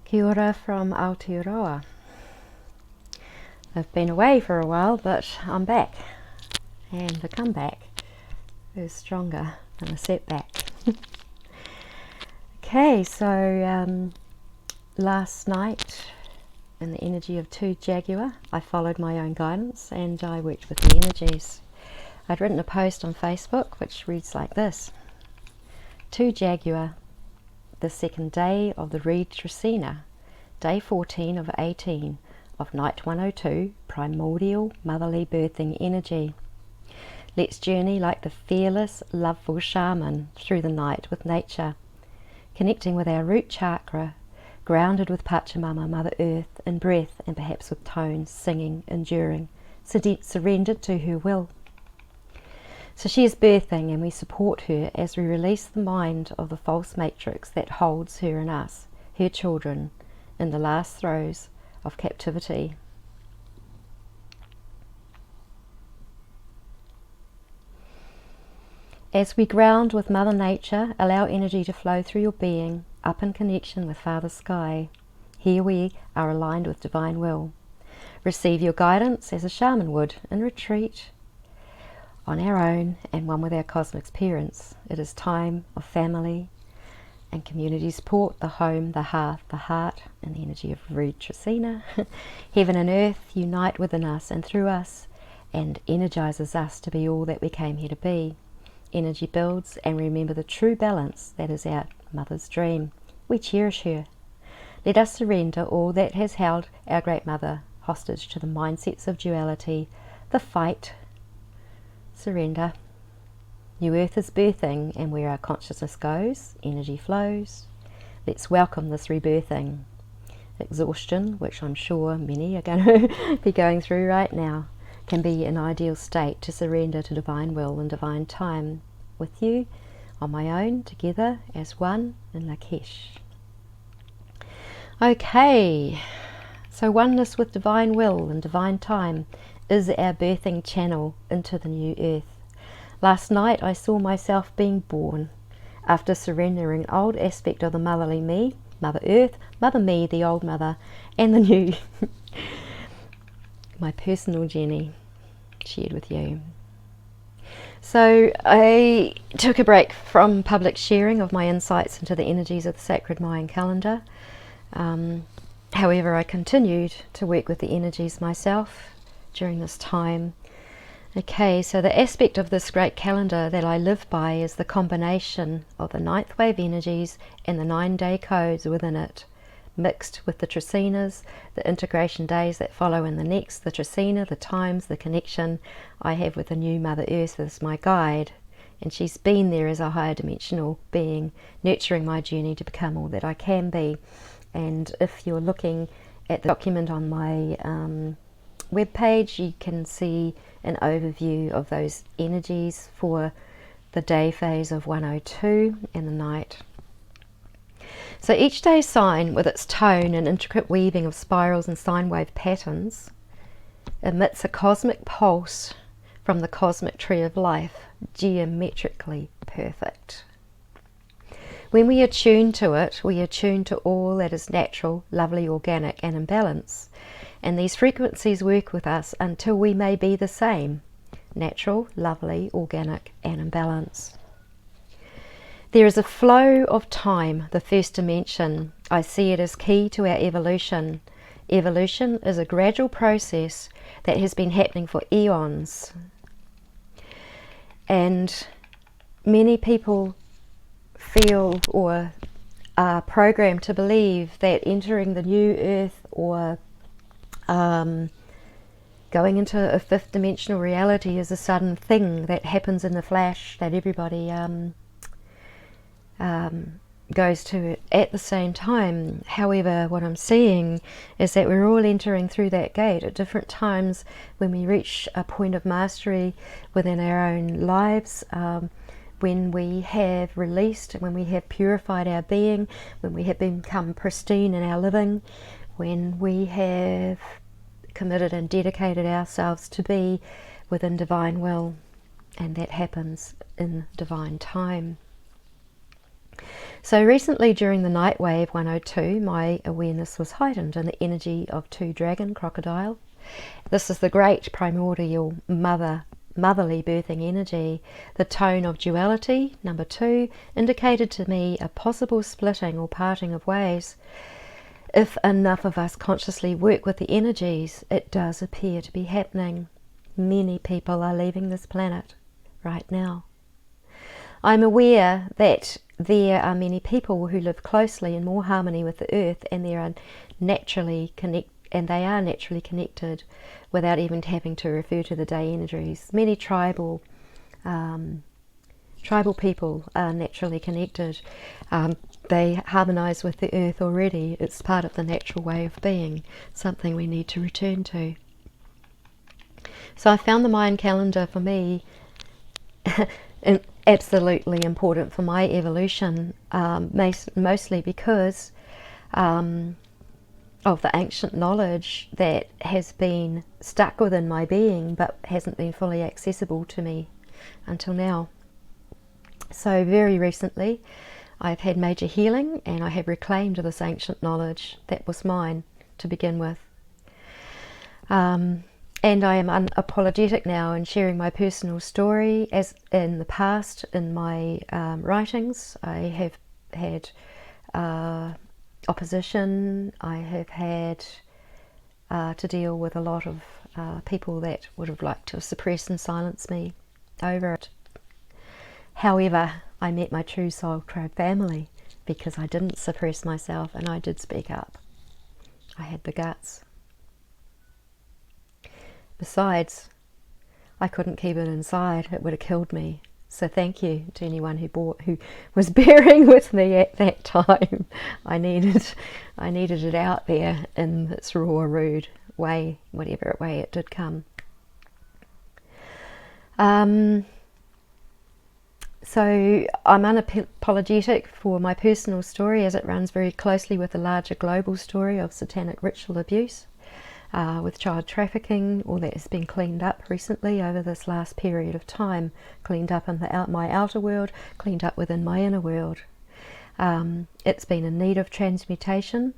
Kia ora from Aotearoa. I've been away for a while, but I'm back, and the comeback is stronger than the setback. Okay, so last night, in the energy of 2 Jaguar, I followed my own guidance and I worked with the energies. I'd written a post on Facebook which reads like this: 2 Jaguar, the second day of the Reed Trecina, day 14 of 18 of night 102, primordial motherly birthing energy. Let's journey like the fearless, loveful shaman through the night with nature, connecting with our root chakra, grounded with Pachamama, Mother Earth, in breath and perhaps with tones, singing, enduring, surrendered to her will. So she is birthing, and we support her as we release the mind of the false matrix that holds her and us, her children, in the last throes of captivity. As we ground with Mother Nature, allow energy to flow through your being, up in connection with Father Sky. Here we are aligned with Divine Will. Receive your guidance as a shaman would in retreat, on our own and one with our cosmic parents. It is time of family and community support, the home, the hearth, the heart, and the energy of Reed Trecina. Heaven and earth unite within us and through us, and energizes us to be all that we came here to be. Energy builds, and remember the true balance that is our mother's dream. We cherish her. Let us surrender all that has held our great mother hostage to the mindsets of duality, the fight. Surrender. New earth is birthing, and where our consciousness goes, energy flows. Let's welcome this rebirthing. Exhaustion, which I'm sure many are going to be going through right now, can be an ideal state to surrender to Divine Will and Divine Time, with you, on my own, together as one in Lakesh. Okay, so oneness with Divine Will and Divine Time is our birthing channel into the new earth. Last night I saw myself being born, after surrendering an old aspect of the motherly me, Mother Earth, Mother Me, the old mother, and the new. My personal journey shared with you. So I took a break from public sharing of my insights into the energies of the sacred Mayan calendar. However, I continued to work with the energies myself during this time. Okay, so the aspect of this great calendar that I live by is the combination of the 9th wave energies and the 9-day codes within it, mixed with the Trecinas, the integration days that follow in the next, the Trecina, the times, the connection I have with the new Mother Earth as my guide. And she's been there as a higher dimensional being, nurturing my journey to become all that I can be. And if you're looking at the document on my webpage, you can see an overview of those energies for the day phase of 102 and the night. So each day sign, with its tone and intricate weaving of spirals and sine wave patterns, emits a cosmic pulse from the cosmic tree of life, geometrically perfect. When we attune to it, we attune to all that is natural, lovely, organic, and in balance. And these frequencies work with us until we may be the same, natural, lovely, organic, and in balance. There is a flow of time, the first dimension. I see it as key to our evolution. Evolution is a gradual process that has been happening for eons. And many people feel or are programmed to believe that entering the new earth or going into a 5th dimensional reality is a sudden thing that happens in the flash, that everybody goes to at the same time. However, what I'm seeing is that we're all entering through that gate at different times when we reach a point of mastery within our own lives, when we have released, when we have purified our being, when we have become pristine in our living, when we have committed and dedicated ourselves to be within Divine Will, and that happens in Divine Time. So recently during the night wave 102, my awareness was heightened in the energy of 2 dragon crocodile. This is the great primordial motherly birthing energy. The tone of duality, number 2, indicated to me a possible splitting or parting of ways. If enough of us consciously work with the energies, it does appear to be happening. Many people are leaving this planet right now. I'm aware that there are many people who live closely in more harmony with the earth, and they are naturally connected without even having to refer to the day energies. Many tribal people are naturally connected. They harmonize with the earth already. It's part of the natural way of being, something we need to return to. So I found the Mayan calendar for me absolutely important for my evolution, mostly because of the ancient knowledge that has been stuck within my being but hasn't been fully accessible to me until now. So very recently I've had major healing, and I have reclaimed this ancient knowledge that was mine to begin with. And I am unapologetic now in sharing my personal story. As in the past, in my writings, I have had opposition. I have had to deal with a lot of people that would have liked to suppress and silence me over it. However, I met my true soul tribe family because I didn't suppress myself and I did speak up. I had the guts. Besides, I couldn't keep it inside. It would have killed me. So thank you to anyone who was bearing with me at that time. I needed it out there in its raw, rude way, whatever way it did come. So I'm unapologetic for my personal story, as it runs very closely with the larger global story of satanic ritual abuse, with child trafficking. All that has been cleaned up recently over this last period of time, cleaned up in my outer world, cleaned up within my inner world. It's been in need of transmutation,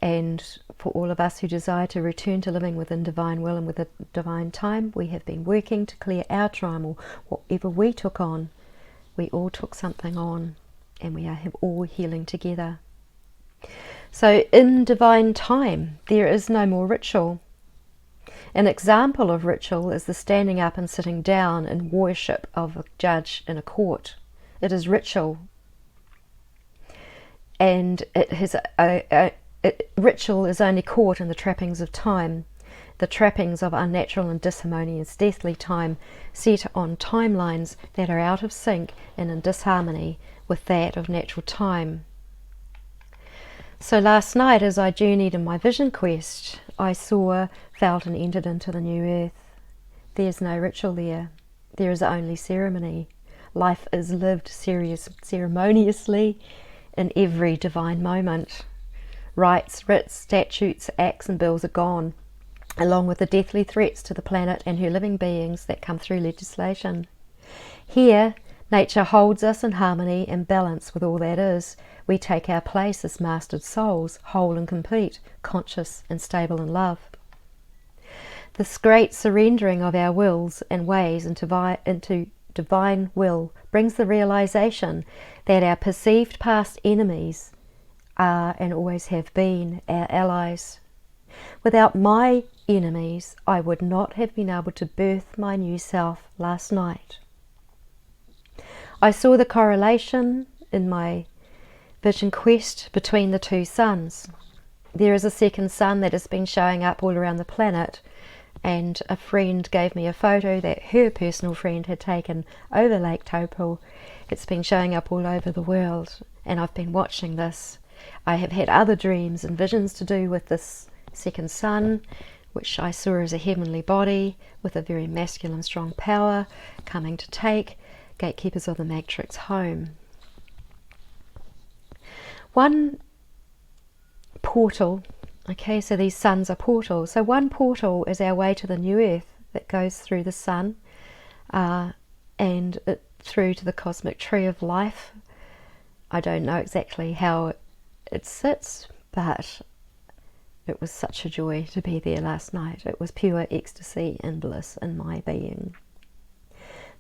and for all of us who desire to return to living within divine will and with a divine time, we have been working to clear our trauma, or whatever we took on. We all took something on, and we are all healing together. So in divine time, there is no more ritual. An example of ritual is the standing up and sitting down in worship of a judge in a court. It is ritual. And ritual is only caught in the trappings of time, the trappings of unnatural and disharmonious deathly time, set on timelines that are out of sync and in disharmony with that of natural time. So last night, as I journeyed in my vision quest, I saw, felt and entered into the new earth. There's no ritual there. There is only ceremony. Life is lived ceremoniously in every divine moment. Rites, writs, statutes, acts and bills are gone, along with the deathly threats to the planet and her living beings that come through legislation. Here, nature holds us in harmony and balance with all that is. We take our place as mastered souls, whole and complete, conscious and stable in love. This great surrendering of our wills and ways into divine will brings the realization that our perceived past enemies are and always have been our allies. Without my enemies, I would not have been able to birth my new self last night. I saw the correlation in my vision quest between the two suns. There is a second sun that has been showing up all around the planet, and a friend gave me a photo that her personal friend had taken over Lake Taupo. It's been showing up all over the world, and I've been watching this. I have had other dreams and visions to do with this second sun, which I saw as a heavenly body with a very masculine, strong power coming to take gatekeepers of the matrix home. One portal, okay, so these suns are portals. So one portal is our way to the new earth that goes through the sun and through to the cosmic tree of life, I don't know exactly how it sits, but it was such a joy to be there last night. It was pure ecstasy and bliss in my being.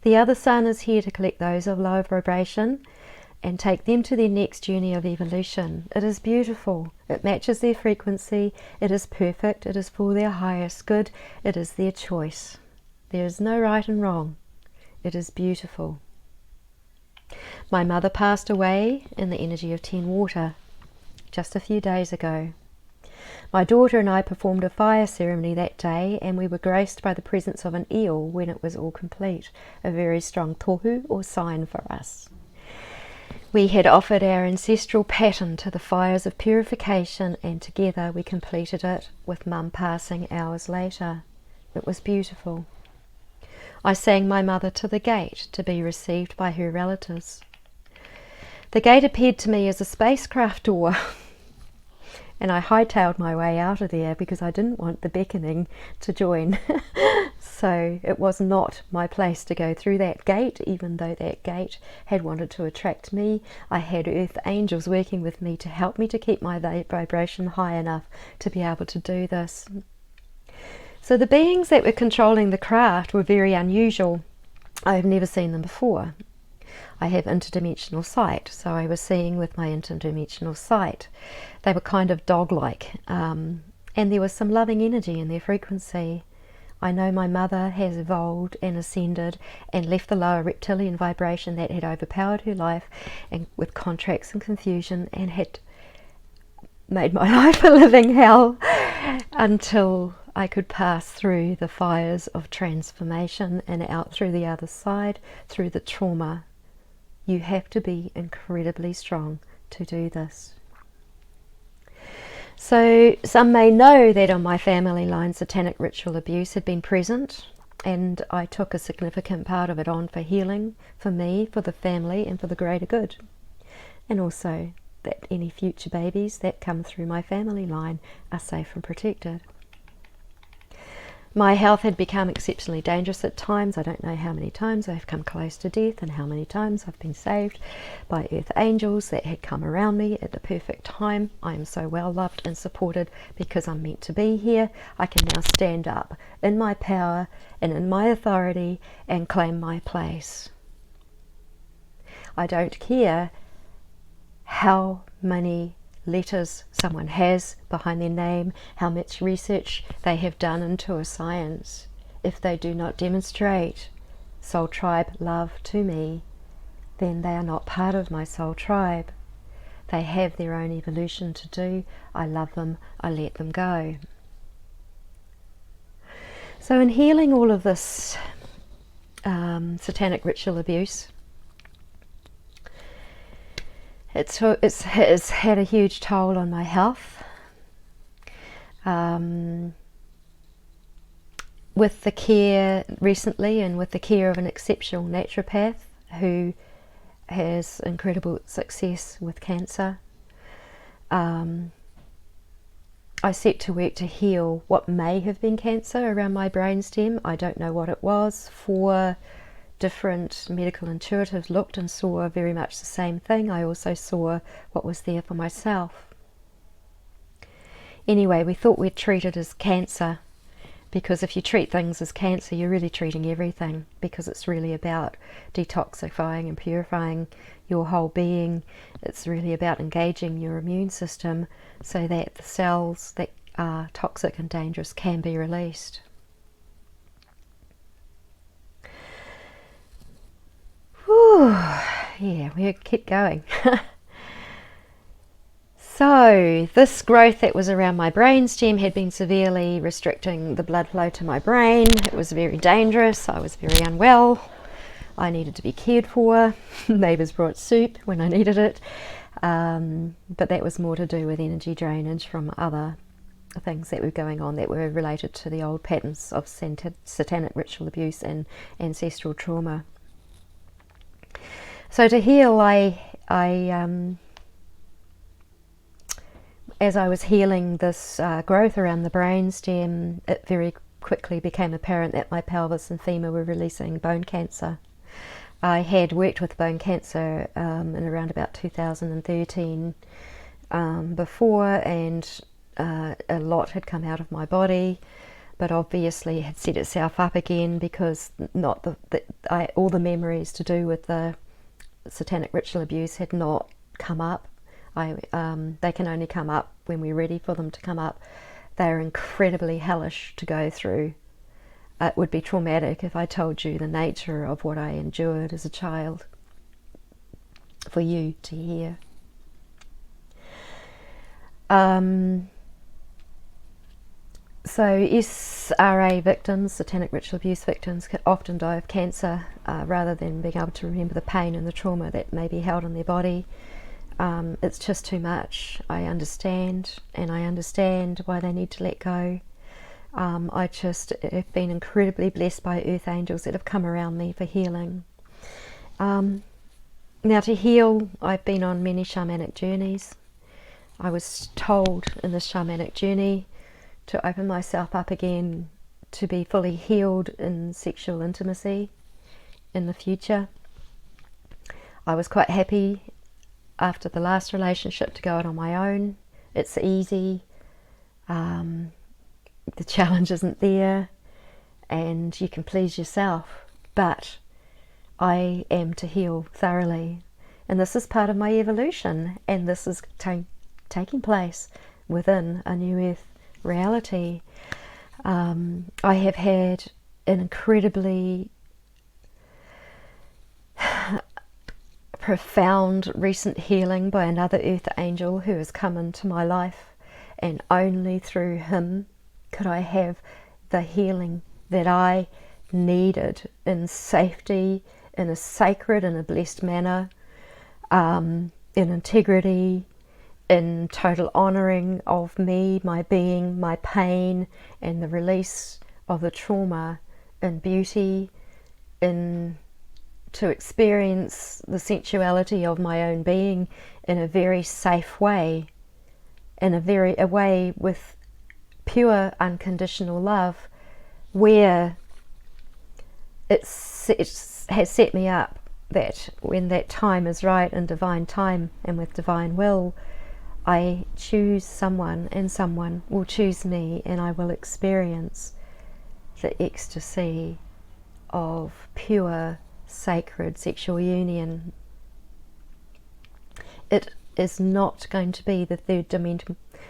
The other sun is here to collect those of lower vibration and take them to their next journey of evolution. It is beautiful. It matches their frequency. It is perfect. It is for their highest good. It is their choice. There is no right and wrong. It is beautiful. My mother passed away in the energy of 10 water just a few days ago. My daughter and I performed a fire ceremony that day, and we were graced by the presence of an eel when it was all complete, a very strong tohu or sign for us. We had offered our ancestral pattern to the fires of purification, and together we completed it, with Mum passing hours later. It was beautiful. I sang my mother to the gate to be received by her relatives. The gate appeared to me as a spacecraft door, and I hightailed my way out of there because I didn't want the beckoning to join. So it was not my place to go through that gate, even though that gate had wanted to attract me. I had earth angels working with me to help me to keep my vibration high enough to be able to do this. So the beings that were controlling the craft were very unusual. I have never seen them before. I have interdimensional sight, so I was seeing with my interdimensional sight. They were kind of dog-like, and there was some loving energy in their frequency. I know my mother has evolved and ascended and left the lower reptilian vibration that had overpowered her life, and with contracts and confusion, and had made my life a living hell until I could pass through the fires of transformation and out through the other side, through the trauma. You have to be incredibly strong to do this. So some may know that on my family line satanic ritual abuse had been present, and I took a significant part of it on for healing, for me, for the family, and for the greater good. And also that any future babies that come through my family line are safe and protected. My health had become exceptionally dangerous at times. I don't know how many times I've come close to death and how many times I've been saved by earth angels that had come around me at the perfect time. I am so well loved and supported because I'm meant to be here. I can now stand up in my power and in my authority and claim my place. I don't care how many letters someone has behind their name, how much research they have done into a science. If they do not demonstrate soul tribe love to me, then they are not part of my soul tribe. They have their own evolution to do. I love them, I let them go. So in healing all of this satanic ritual abuse, it's had a huge toll on my health. With the care recently, and with the care of an exceptional naturopath who has incredible success with cancer, I set to work to heal what may have been cancer around my brainstem. I don't know what it was. 4 different medical intuitives looked and saw very much the same thing. I also saw what was there for myself. Anyway, we thought we'd treat it as cancer, because if you treat things as cancer, you're really treating everything, because it's really about detoxifying and purifying your whole being. It's really about engaging your immune system so that the cells that are toxic and dangerous can be released. Whew, yeah, we'll keep going. So this growth that was around my brainstem had been severely restricting the blood flow to my brain. It was very dangerous. I was very unwell. I needed to be cared for. Neighbours brought soup when I needed it. But that was more to do with energy drainage from other things that were going on that were related to the old patterns of satanic ritual abuse and ancestral trauma. So to heal, as I was healing this growth around the brainstem, it very quickly became apparent that my pelvis and femur were releasing bone cancer. I had worked with bone cancer in around about 2013 before, and a lot had come out of my body, but obviously had set itself up again because all the memories to do with the satanic ritual abuse had not come up. They can only come up when we're ready for them to come up. They are incredibly hellish to go through. It would be traumatic if I told you the nature of what I endured as a child for you to hear. So SRA victims, satanic ritual abuse victims, can often die of cancer rather than being able to remember the pain and the trauma that may be held in their body. It's just too much. I understand, and I understand why they need to let go. I just have been incredibly blessed by earth angels that have come around me for healing. Now to heal, I've been on many shamanic journeys. I was told in this shamanic journey to open myself up again to be fully healed in sexual intimacy in the future. I was quite happy after the last relationship to go out on my own. It's easy. The challenge isn't there, and you can please yourself, but I am to heal thoroughly, and this is part of my evolution, and this is taking place within a new earth reality. I have had an incredibly profound recent healing by another earth angel who has come into my life, and only through him could I have the healing that I needed in safety, in a sacred and a blessed manner, in integrity, in total honouring of me, my being, my pain, and the release of the trauma, in beauty, to experience the sensuality of my own being in a very safe way, in a way with pure unconditional love, where it has set me up that when that time is right, in divine time and with divine will, I choose someone and someone will choose me, and I will experience the ecstasy of pure sacred sexual union. It is not going to be the third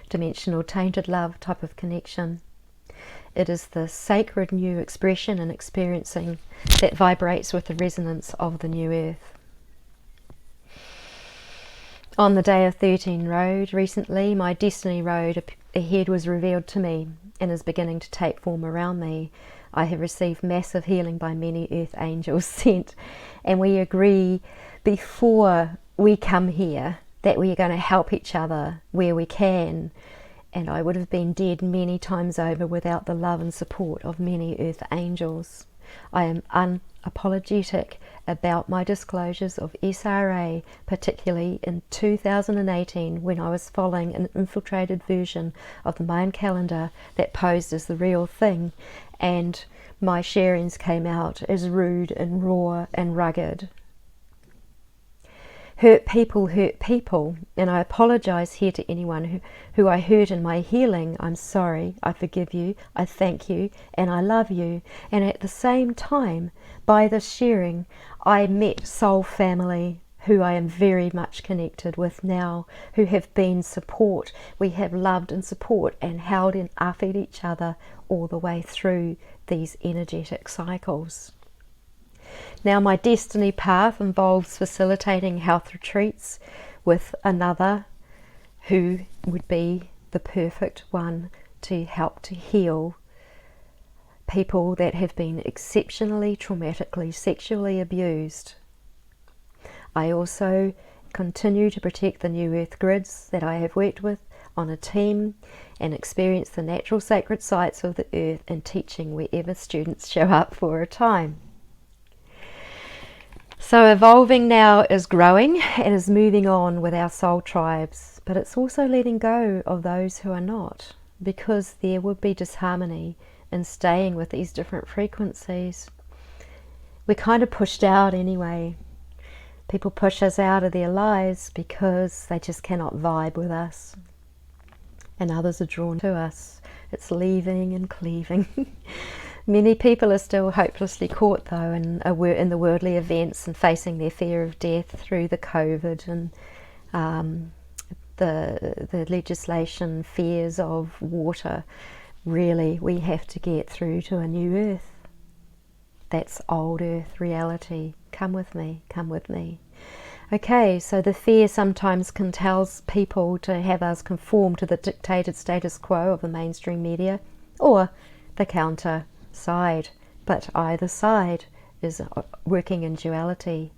dimensional tainted love type of connection. It is the sacred new expression and experiencing that vibrates with the resonance of the new earth. On the day of 13 Road recently, my destiny road ahead was revealed to me and is beginning to take form around me. I have received massive healing by many earth angels sent, and we agree before we come here that we are going to help each other where we can, and I would have been dead many times over without the love and support of many earth angels. I am unapologetic about my disclosures of SRA, particularly in 2018 when I was following an infiltrated version of the Mayan calendar that posed as the real thing, and my sharings came out as rude and raw and rugged. Hurt people, and I apologise here to anyone who I hurt in my healing. I'm sorry, I forgive you, I thank you, and I love you. And at the same time, by this sharing, I met soul family who I am very much connected with now, who have been support. We have loved and support and held and affed each other all the way through these energetic cycles. Now my destiny path involves facilitating health retreats with another who would be the perfect one to help to heal people that have been exceptionally traumatically sexually abused. I also continue to protect the New Earth grids that I have worked with on a team and experience the natural sacred sites of the earth and teaching wherever students show up for a time. So evolving now is growing and is moving on with our soul tribes, but it's also letting go of those who are not, because there would be disharmony in staying with these different frequencies. we're kind of pushed out anyway. People push us out of their lives because they just cannot vibe with us, and others are drawn to us. It's leaving and cleaving. Many people are still hopelessly caught though in the worldly events and facing their fear of death through the COVID and the legislation, fears of water. Really, we have to get through to a new earth. That's old earth reality. Come with me, come with me. Okay, so the fear sometimes compels people to have us conform to the dictated status quo of the mainstream media or the counter side, but either side is working in duality.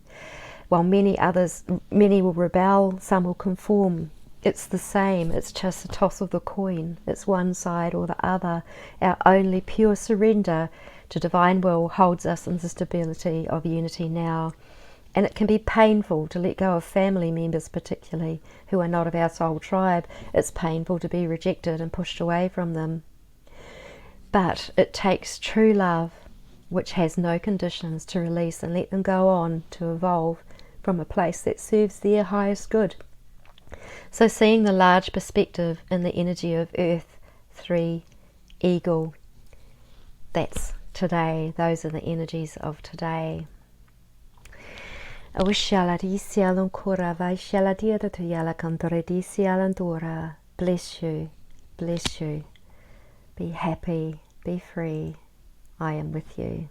While many will rebel, some will conform. It's the same, it's just a toss of the coin. It's one side or the other. Our only pure surrender to divine will holds us in the stability of unity now. And it can be painful to let go of family members, particularly who are not of our soul tribe. It's painful to be rejected and pushed away from them. But it takes true love, which has no conditions, to release and let them go on to evolve from a place that serves their highest good. So seeing the large perspective in the energy of Earth, 3, Eagle, that's today. Those are the energies of today. Bless you, bless you. Be happy, be free. I am with you.